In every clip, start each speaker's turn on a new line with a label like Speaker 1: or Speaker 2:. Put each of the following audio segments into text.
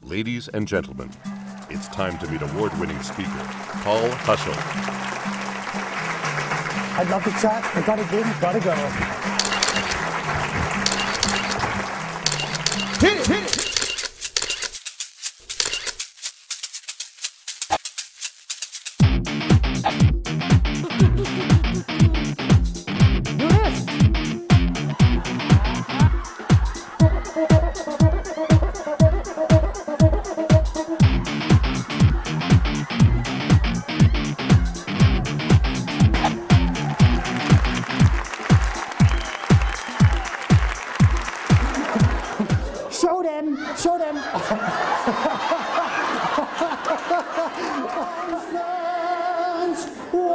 Speaker 1: Ladies and gentlemen, it's time to meet award-winning speaker, Paul Huschilt.
Speaker 2: I'd love to chat. I gotta go. Hit it! Show them. Announcements. Whoa.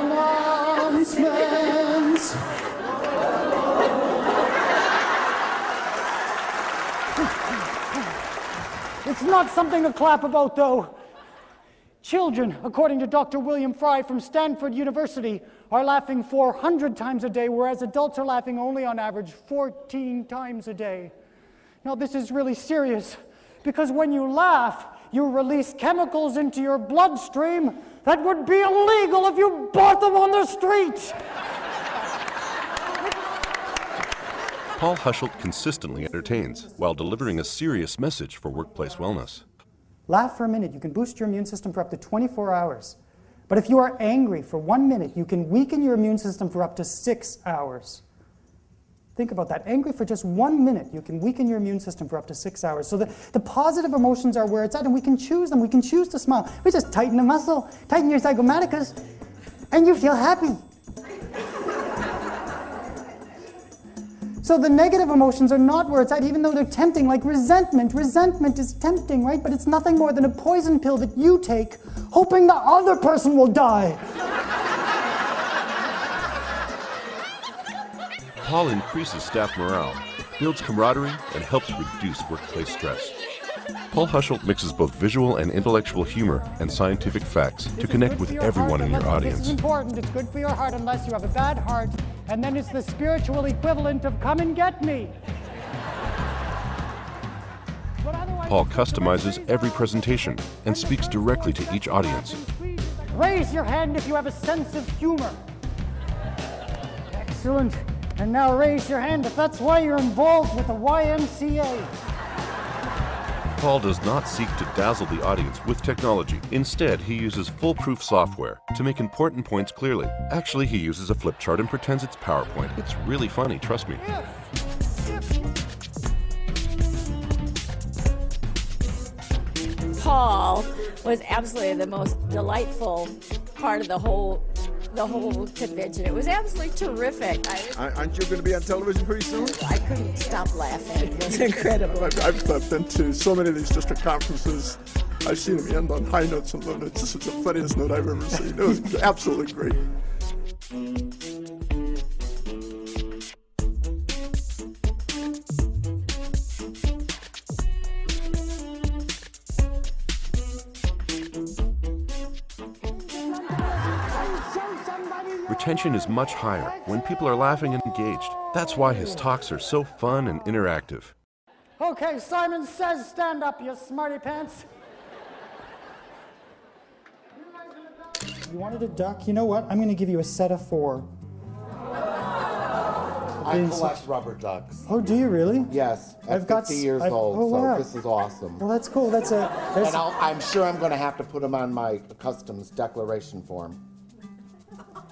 Speaker 2: Announcements. It's not something to clap about, though. Children, according to Dr. William Fry from Stanford University, are laughing 400 times a day, whereas adults are laughing only on average 14 times a day. Now, this is really serious, because when you laugh, you release chemicals into your bloodstream that would be illegal if you bought them on the street.
Speaker 1: Paul Huschilt consistently entertains while delivering a serious message for workplace wellness.
Speaker 2: Laugh for a minute. You can boost your immune system for up to 24 hours. But if you are angry for 1 minute, you can weaken your immune system for up to 6 hours. Think about that. Angry for just 1 minute, you can weaken your immune system for up to 6 hours. So the positive emotions are where it's at, and we can choose them. We can choose to smile. We just tighten a muscle, tighten your zygomaticus, and you feel happy. So the negative emotions are not where it's at, even though they're tempting, like resentment. Resentment is tempting, right? But it's nothing more than a poison pill that you take, hoping the other person will die.
Speaker 1: Paul increases staff morale, builds camaraderie, and helps reduce workplace stress. Paul Huschilt mixes both visual and intellectual humor and scientific facts to connect with everyone in your audience.
Speaker 2: This is important. It's good for your heart unless you have a bad heart, and then it's the spiritual equivalent of come and get me.
Speaker 1: Paul customizes every presentation and speaks directly to each audience.
Speaker 2: Raise your hand if you have a sense of humor. Excellent. And now raise your hand if that's why you're involved with the YMCA.
Speaker 1: Paul does not seek to dazzle the audience with technology. Instead, he uses foolproof software to make important points clearly. Actually, he uses a flip chart and pretends it's PowerPoint. It's really funny, trust me.
Speaker 3: Paul was absolutely the most delightful part of the whole convention. It was absolutely terrific.
Speaker 4: Aren't you going to be on television pretty soon?
Speaker 3: I couldn't stop laughing. It was incredible.
Speaker 4: I've been to so many of these district conferences. I've seen them end on high notes, and it's just the funniest note I've ever seen. It was absolutely great.
Speaker 1: Retention is much higher when people are laughing and engaged. That's why his talks are so fun and interactive.
Speaker 2: Okay, Simon Says stand up, you smarty pants. You wanted a duck? You know what? I'm going to give you a set of 4.
Speaker 5: I collect rubber ducks.
Speaker 2: Oh, do you really?
Speaker 5: Yes. I've got 50 years old, so
Speaker 2: wow.
Speaker 5: this is awesome.
Speaker 2: Well, that's cool. And
Speaker 5: I'm sure I'm going to have to put them on my customs declaration form.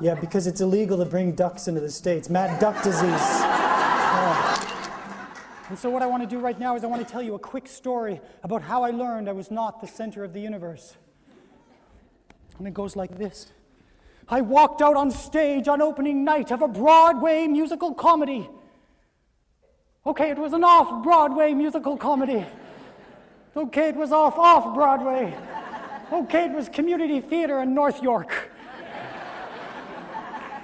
Speaker 2: Yeah, because it's illegal to bring ducks into the States. Mad duck disease. And so what I want to do right now is I want to tell you a quick story about how I learned I was not the center of the universe. And it goes like this. I walked out on stage on opening night of a Broadway musical comedy. Okay, it was an off-Broadway musical comedy. Okay, it was off-Broadway. Okay, it was community theater in North York.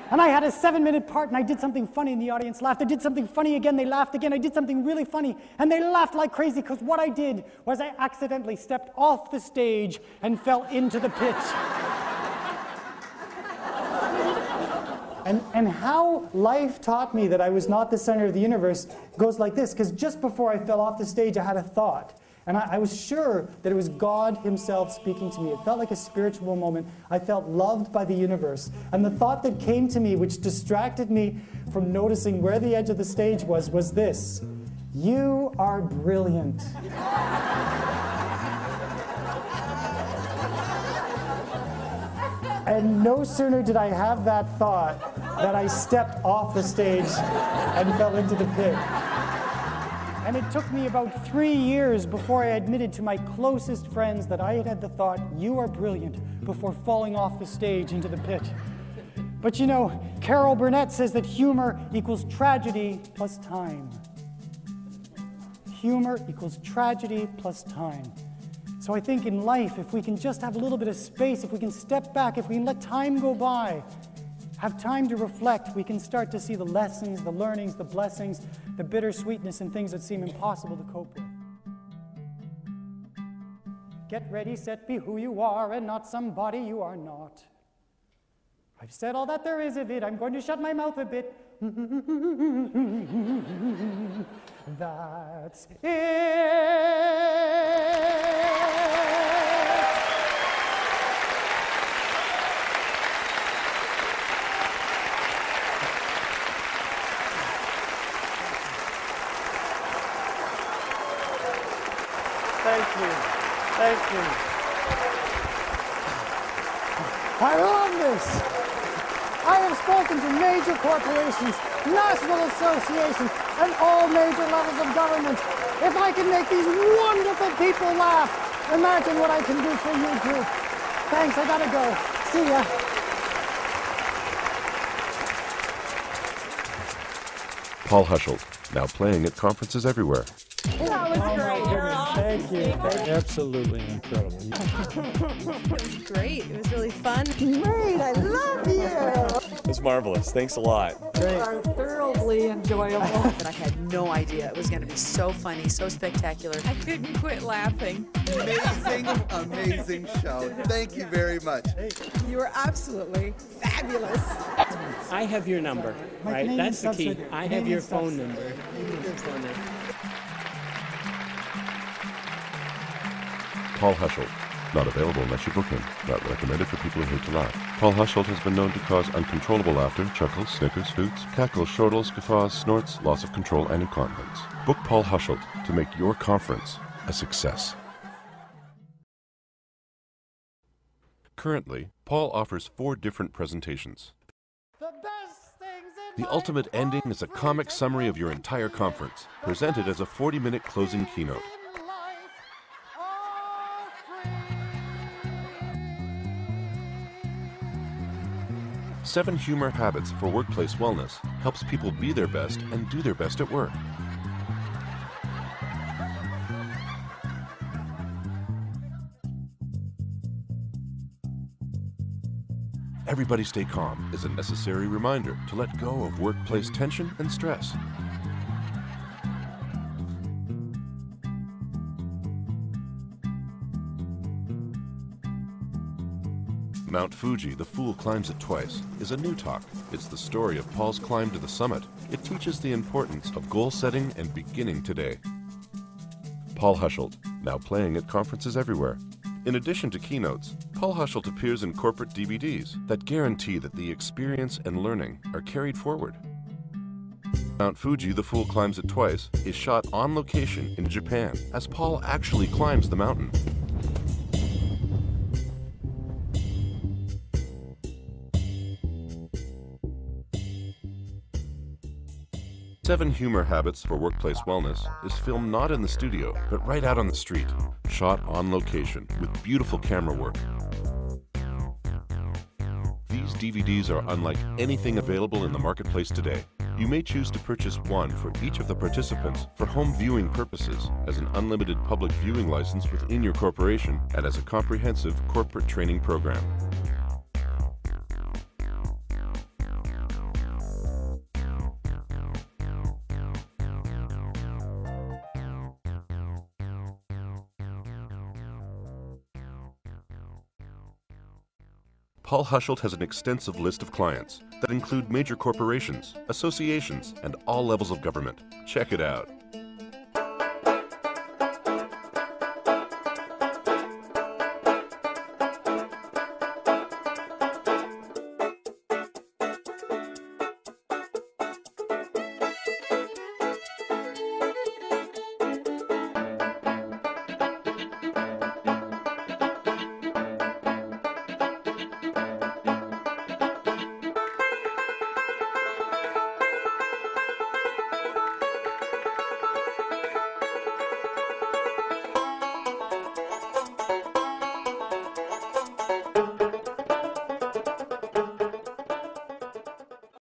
Speaker 2: And I had a 7-minute part, and I did something funny, and the audience laughed. I did something funny again, they laughed again. I did something really funny, and they laughed like crazy, because what I did was I accidentally stepped off the stage and fell into the pit. And how life taught me that I was not the center of the universe goes like this, because just before I fell off the stage, I had a thought. And I was sure that it was God himself speaking to me. It felt like a spiritual moment. I felt loved by the universe. And the thought that came to me, which distracted me from noticing where the edge of the stage was this: you are brilliant. And no sooner did I have that thought that I stepped off the stage and fell into the pit. And it took me about 3 years before I admitted to my closest friends that I had had the thought, you are brilliant, before falling off the stage into the pit. But you know, Carol Burnett says that humor equals tragedy plus time. Humor equals tragedy plus time. So I think in life, if we can just have a little bit of space, if we can step back, if we can let time go by, have time to reflect, we can start to see the lessons, the learnings, the blessings, the bittersweetness, and things that seem impossible to cope with. Get ready, set, be who you are, and not somebody you are not. I've said all that there is of it. I'm going to shut my mouth a bit. That's it. Thank you. Thank you. I love this. I have spoken to major corporations, national associations, and all major levels of government. If I can make these wonderful people laugh, imagine what I can do for you too. Thanks, I gotta go. See ya.
Speaker 1: Paul Huschilt, now playing at conferences everywhere.
Speaker 3: That was great.
Speaker 2: Thank you.
Speaker 6: Absolutely incredible.
Speaker 7: It was great. It was really fun.
Speaker 8: Great, I love you.
Speaker 6: It was marvelous. Thanks a lot.
Speaker 8: You are thoroughly enjoyable.
Speaker 7: But I had no idea it was going to be so funny, so spectacular. I couldn't quit laughing.
Speaker 9: Amazing, amazing show. Thank you very much.
Speaker 7: You were absolutely fabulous.
Speaker 10: I have your number, right? That's the key. I have your phone number.
Speaker 1: Paul Huschilt. Not available unless you book him. Not recommended for people who hate to laugh. Paul Huschilt has been known to cause uncontrollable laughter, chuckles, snickers, hoots, cackles, chortles, guffaws, snorts, loss of control, and incontinence. Book Paul Huschilt to make your conference a success. Currently, Paul offers 4 different presentations. The ultimate ending is a comic summary of your entire conference, presented as a 40-minute closing keynote. Seven Humor Habits for Workplace Wellness helps people be their best and do their best at work. Everybody Stay Calm is a necessary reminder to let go of workplace tension and stress. Mount Fuji, the Fool Climbs It Twice, is a new talk. It's the story of Paul's climb to the summit. It teaches the importance of goal setting and beginning today. Paul Huschilt, now playing at conferences everywhere. In addition to keynotes, Paul Huschilt appears in corporate DVDs that guarantee that the experience and learning are carried forward. Mount Fuji, the Fool Climbs It Twice, is shot on location in Japan as Paul actually climbs the mountain. Seven Humor Habits for Workplace Wellness is filmed not in the studio, but right out on the street, shot on location with beautiful camera work. These DVDs are unlike anything available in the marketplace today. You may choose to purchase one for each of the participants for home viewing purposes, as an unlimited public viewing license within your corporation, and as a comprehensive corporate training program. Paul Huschilt has an extensive list of clients that include major corporations, associations, and all levels of government. Check it out.